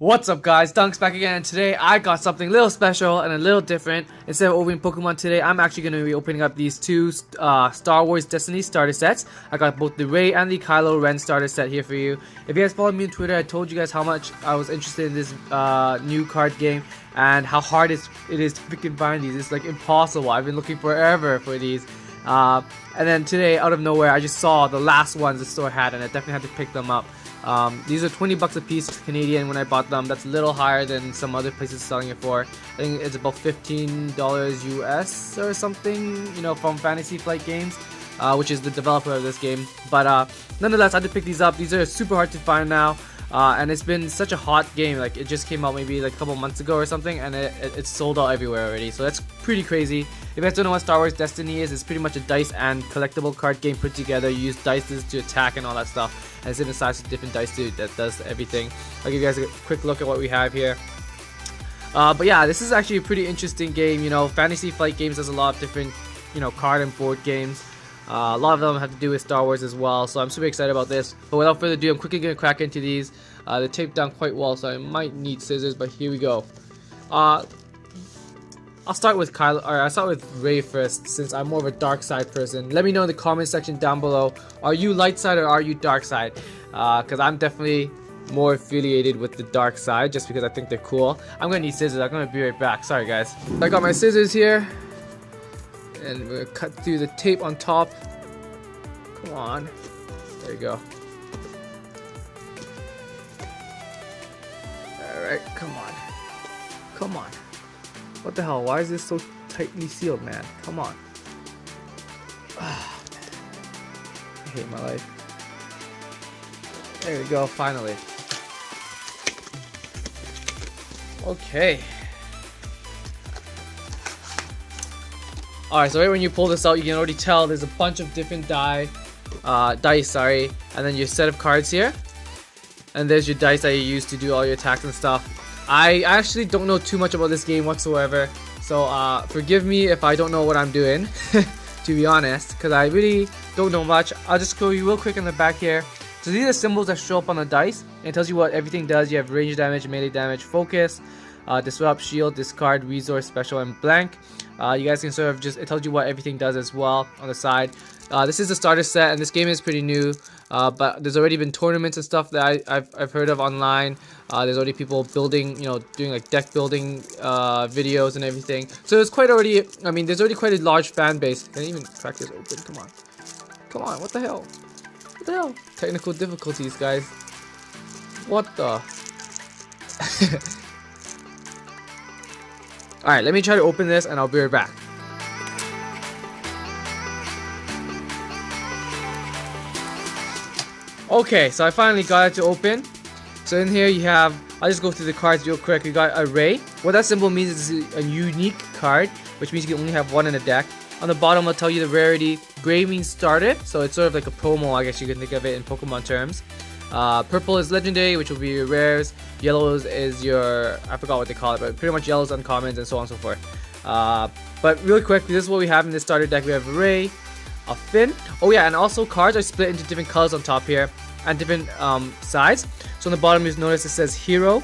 What's up guys, Dunks back again, and today I got something a little special and a little different. Instead of opening Pokemon today, I'm actually going to be opening up these two Star Wars Destiny starter sets. I got both the Rey and the Kylo Ren starter set here for you. If you guys follow me on Twitter, I told you guys how much I was interested in this new card game and how hard it is to freaking find these. It's like impossible. I've been looking forever for these. And then today, out of nowhere, I just saw the last ones the store had and I definitely had to pick them up. These are 20 bucks a piece Canadian when I bought them. That's a little higher than some other places selling it for. I think it's about $15 US or something, you know, from Fantasy Flight Games, which is the developer of this game. But nonetheless, I had to pick these up. These are super hard to find now. And it's been such a hot game. Like, it just came out maybe like a couple months ago or something, and it's sold out everywhere already. So that's pretty crazy. If you guys don't know what Star Wars Destiny is, it's pretty much a dice and collectible card game put together. You use dice to attack and all that stuff, and it's synthesized with different dice that does everything. I'll give you guys a quick look at what we have here. But yeah, this is actually a pretty interesting game. You know, Fantasy Flight Games does a lot of different, you know, card and board games. A lot of them have to do with Star Wars as well, so I'm super excited about this. But without further ado, I'm quickly going to crack into these. They're taped down quite well, so I might need scissors, but here we go. I'll start with I'll start with Rey first, since I'm more of a dark side person. Let me know in the comment section down below, are you light side or are you dark side? Because I'm definitely more affiliated with the dark side, just because I think they're cool. I'm going to need scissors. I'm going to be right back. Sorry guys. I got my scissors here. And we're going to cut through the tape on top. Come on. There you go. Alright, come on. Come on. What the hell? Why is this so tightly sealed, man? Come on. Ah, I hate my life. There we go, finally. Okay. Alright, so right when you pull this out, you can already tell there's a bunch of different dice, and then your set of cards here. And there's your dice that you use to do all your attacks and stuff. I actually don't know too much about this game whatsoever, so forgive me if I don't know what I'm doing, to be honest, because I really don't know much. I'll just go you real quick in the back here. So these are symbols that show up on the dice, and it tells you what everything does. You have range damage, melee damage, focus, disrupt, shield, discard, resource, special, and blank. You guys can sort of just, it tells you what everything does as well on the side. This is the starter set, and this game is pretty new, but there's already been tournaments and stuff that I've heard of online. There's already people building, you know, doing like deck building videos and everything. So it's quite already, I mean, there's already quite a large fan base. Can I even crack this open? Come on. Come on, what the hell? What the hell? Technical difficulties, guys. What the? Alright, let me try to open this and I'll be right back. Okay, so I finally got it to open. So in here you have, I'll just go through the cards real quick. You got a Rey. What that symbol means is a unique card, which means you can only have one in a deck. On the bottom, I'll tell you the rarity. Gray means started, so it's sort of like a promo, I guess you can think of it in Pokemon terms. Purple is legendary, which will be your rares. Yellow is your, I forgot what they call it, but pretty much yellow is uncommons and so on and so forth. But really quick, this is what we have in this starter deck. We have Rey, a Finn. Oh yeah, and also cards are split into different colors on top here and different sides. So on the bottom, you notice it says hero.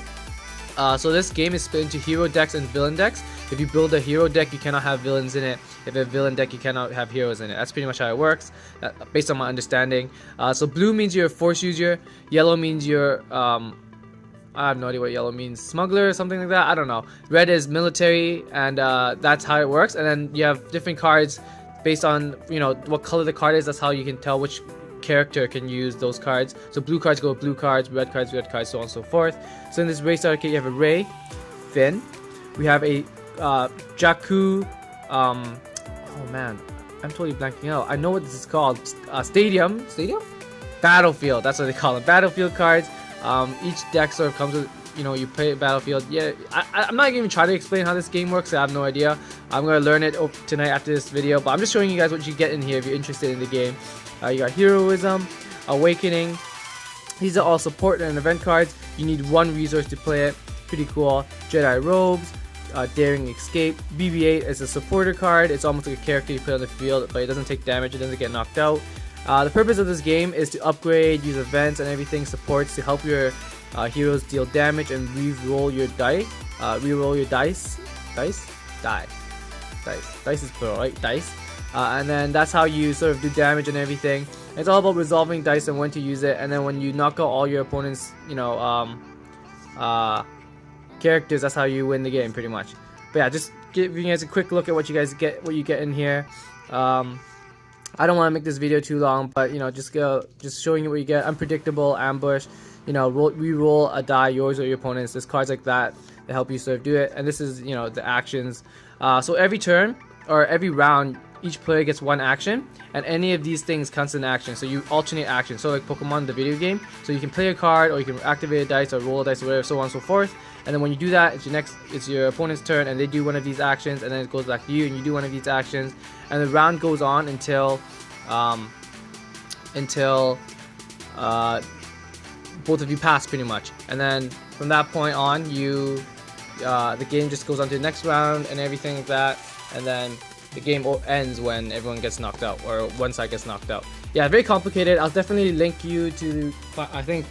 So this game is split into hero decks and villain decks. If you build a hero deck, you cannot have villains in it. If a villain deck, you cannot have heroes in it. That's pretty much how it works, based on my understanding. So blue means you're a force user. Yellow means you're, I have no idea what yellow means. Smuggler or something like that. I don't know. Red is military, and that's how it works. And then you have different cards based on, you know, what color the card is. That's how you can tell which character can use those cards. So blue cards go with blue cards, red cards, so on and so forth. So in this Rey Starter kit, you have a Rey, Finn. We have a Jakku, oh man, I'm totally blanking out. I know what this is called. Stadium? Battlefield, that's what they call it. Battlefield cards. Each deck sort of comes with, you know, you play Battlefield. Yeah, I'm not even trying to explain how this game works. I have no idea. I'm going to learn it tonight after this video, but I'm just showing you guys what you get in here if you're interested in the game. You got Heroism, Awakening. These are all support and event cards. You need one resource to play it. Pretty cool. Jedi Robes, Daring Escape. BB-8 is a supporter card. It's almost like a character you put on the field, but it doesn't take damage. It doesn't get knocked out. The purpose of this game is to upgrade, use events and everything, supports to help your Heroes deal damage and re-roll your die. Re-roll your dice. Dice is plural, right? Dice. And then that's how you sort of do damage and everything. It's all about resolving dice and when to use it. And then when you knock out all your opponent's, characters, that's how you win the game, pretty much. But yeah, just giving you guys a quick look at what you guys get, what you get in here. I don't want to make this video too long, but just showing you what you get. Unpredictable, ambush. Re-roll a die, yours or your opponent's. There's cards like that that help you sort of do it. And this is the actions. So every turn or every round, each player gets one action, and any of these things counts in action. So you alternate actions. So like Pokemon, the video game. So you can play a card, or you can activate a dice, or roll a dice, or whatever, so on and so forth. And then when you do that, it's your opponent's turn, and they do one of these actions, and then it goes back to you, and you do one of these actions, and the round goes on until both of you pass, pretty much. And then from that point on, the game just goes on to the next round and everything like that, and then the game ends when everyone gets knocked out, or one side gets knocked out. Yeah, very complicated. I'll definitely link you to I think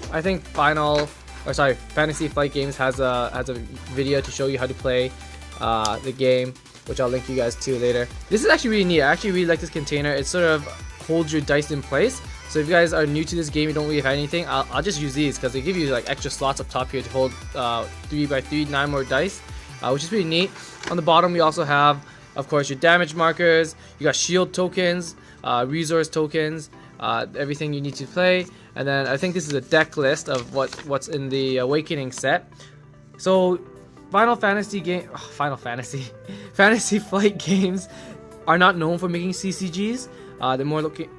Fantasy Flight Games has a video to show you how to play the game, which I'll link you guys to later. This is actually really neat. I actually really like this container. It sort of holds your dice in place. So if you guys are new to this game, you don't really have anything, I'll just use these because they give you like extra slots up top here to hold 3x3, 9 more dice, which is pretty neat. On the bottom, we also have, of course, your damage markers. You got shield tokens, resource tokens, everything you need to play. And then I think this is a deck list of what's in the Awakening set. So Fantasy Flight Games are not known for making CCGs.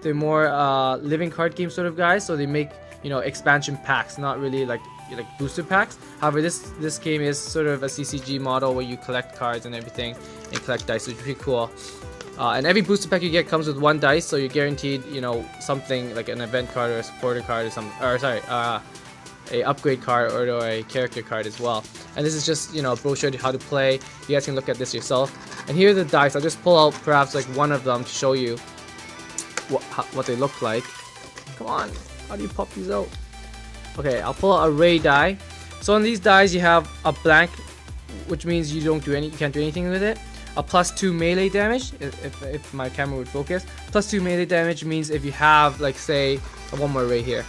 They're more living card game sort of guys. So they make expansion packs, not really like booster packs. However, this game is sort of a CCG model where you collect cards and everything and collect dice, which is pretty cool. And every booster pack you get comes with 1 dice, so you're guaranteed, something like an event card or a supporter card or something, or sorry, a upgrade card or a character card as well. And this is just, a brochure to how to play. You guys can look at this yourself. And here are the dice. I'll just pull out perhaps like one of them to show you what they look like. Come on, how do you pop these out? Okay, I'll pull out a Rey die. So on these dies, you have a blank, which means you can't do anything with it. A +2 melee damage, if my camera would focus. +2 melee damage means if you have, like, say, one more Rey here.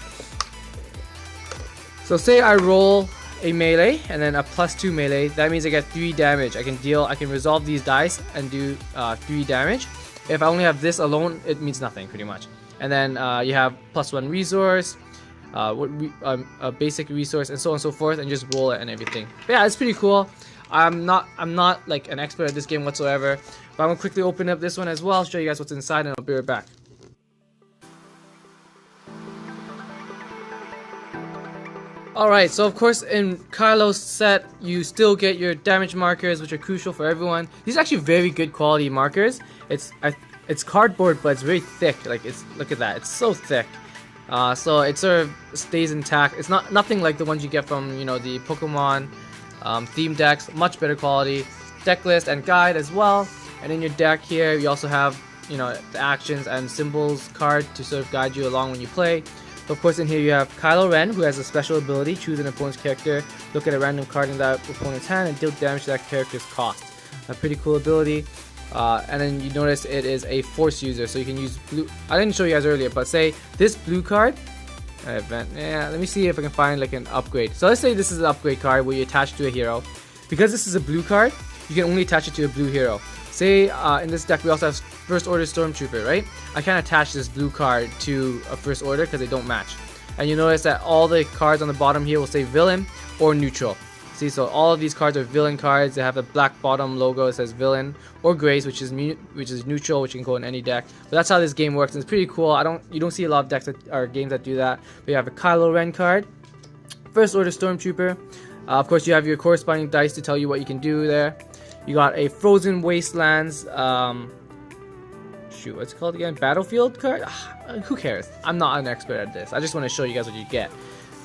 So say I roll a melee and then a +2 melee, that means I get 3 damage. I can resolve these dice and do 3 damage. If I only have this alone, it means nothing, pretty much. And then you have +1 resource, a basic resource, and so on and so forth, and just roll it and everything. But yeah, it's pretty cool. I'm not like an expert at this game whatsoever, but I'm gonna quickly open up this one as well, show you guys what's inside, and I'll be right back. Alright, so of course in Kylo's set you still get your damage markers, which are crucial for everyone. These are actually very good quality markers. It's cardboard, but it's very thick. Like, look at that, it's so thick. So it sort of stays intact. It's nothing like the ones you get from the Pokemon theme decks. Much better quality. Deck list and guide as well. And in your deck here, you also have the actions and symbols card to sort of guide you along when you play. So of course in here you have Kylo Ren, who has a special ability. Choose an opponent's character, look at a random card in that opponent's hand, and deal damage to that character's cost. A pretty cool ability. And then you notice it is a force user, so you can use blue. I didn't show you guys earlier, but say this blue card event. Yeah, let me see if I can find like an upgrade. So let's say this is an upgrade card where you attach to a hero. Because this is a blue card, you can only attach it to a blue hero. Say in this deck we also have First Order Stormtrooper, right? I can't attach this blue card to a First Order because they don't match. And you notice that all the cards on the bottom here will say villain or neutral. See, so all of these cards are villain cards. They have a black bottom logo that says villain, or grace, which is neutral, which can go in any deck. But that's how this game works, and it's pretty cool. You don't see a lot of decks or games that do that. But you have a Kylo Ren card, First Order Stormtrooper. Of course, you have your corresponding dice to tell you what you can do there. You got a Frozen Wastelands. Shoot, what's it called again? Battlefield card. Who cares? I'm not an expert at this. I just want to show you guys what you get.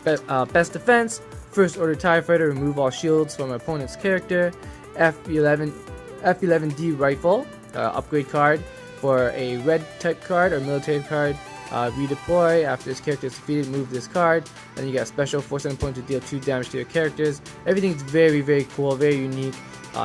Best defense. First Order TIE Fighter, remove all shields from an opponent's character. F11D Rifle, upgrade card for a red type card or military card. Redeploy, after this character is defeated, move this card. Then you got special, force an opponent to deal 2 damage to your characters. Everything's very, very cool, very unique.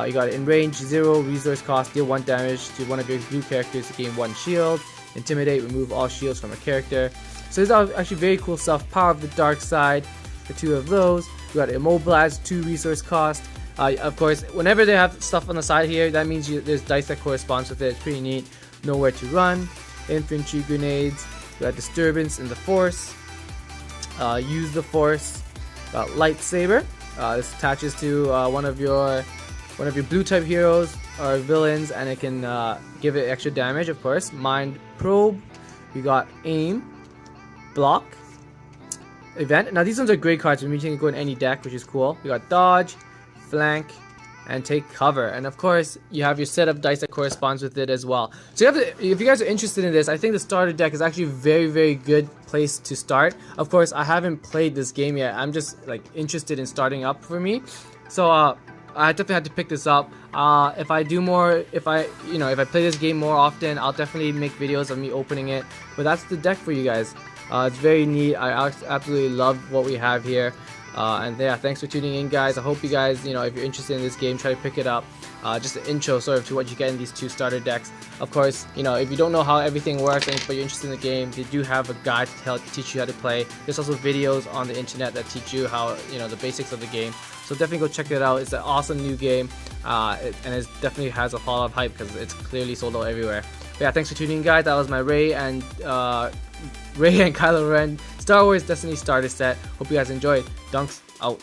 You got in range, 0 resource cost, deal 1 damage to one of your blue characters to gain 1 shield. Intimidate, remove all shields from a character. So this is actually very cool stuff. Power of the dark side, the 2 of those. You got immobilize, 2 resource cost. Of course, whenever they have stuff on the side here, that means there's dice that corresponds with it. It's pretty neat. Nowhere to run. Infantry grenades. You got disturbance in the force. Use the force. Got lightsaber. This attaches to one of your blue type heroes or villains, and it can give it extra damage, of course. Mind probe. We got aim, block, event. Now these ones are great cards, which means you can go in any deck, which is cool. We got dodge, flank, and take cover. And of course, you have your setup dice that corresponds with it as well. So if you guys are interested in this, I think the starter deck is actually a very, very good place to start. Of course, I haven't played this game yet. I'm just like interested in starting up for me. So I definitely had to pick this up. If I play this game more often, I'll definitely make videos of me opening it. But that's the deck for you guys. It's very neat. I absolutely love what we have here. And yeah, thanks for tuning in, guys. I hope you guys, if you're interested in this game, try to pick it up. Just an intro sort of to what you get in these 2 starter decks. Of course, if you don't know how everything works, but you're interested in the game, they do have a guide to teach you how to play. There's also videos on the internet that teach you how, the basics of the game. So definitely go check it out. It's an awesome new game, and it definitely has a lot of hype because it's clearly sold out everywhere. But yeah, thanks for tuning in, guys. That was my Rey and Kylo Ren Star Wars Destiny Starter Set. Hope you guys enjoyed. Dunks out.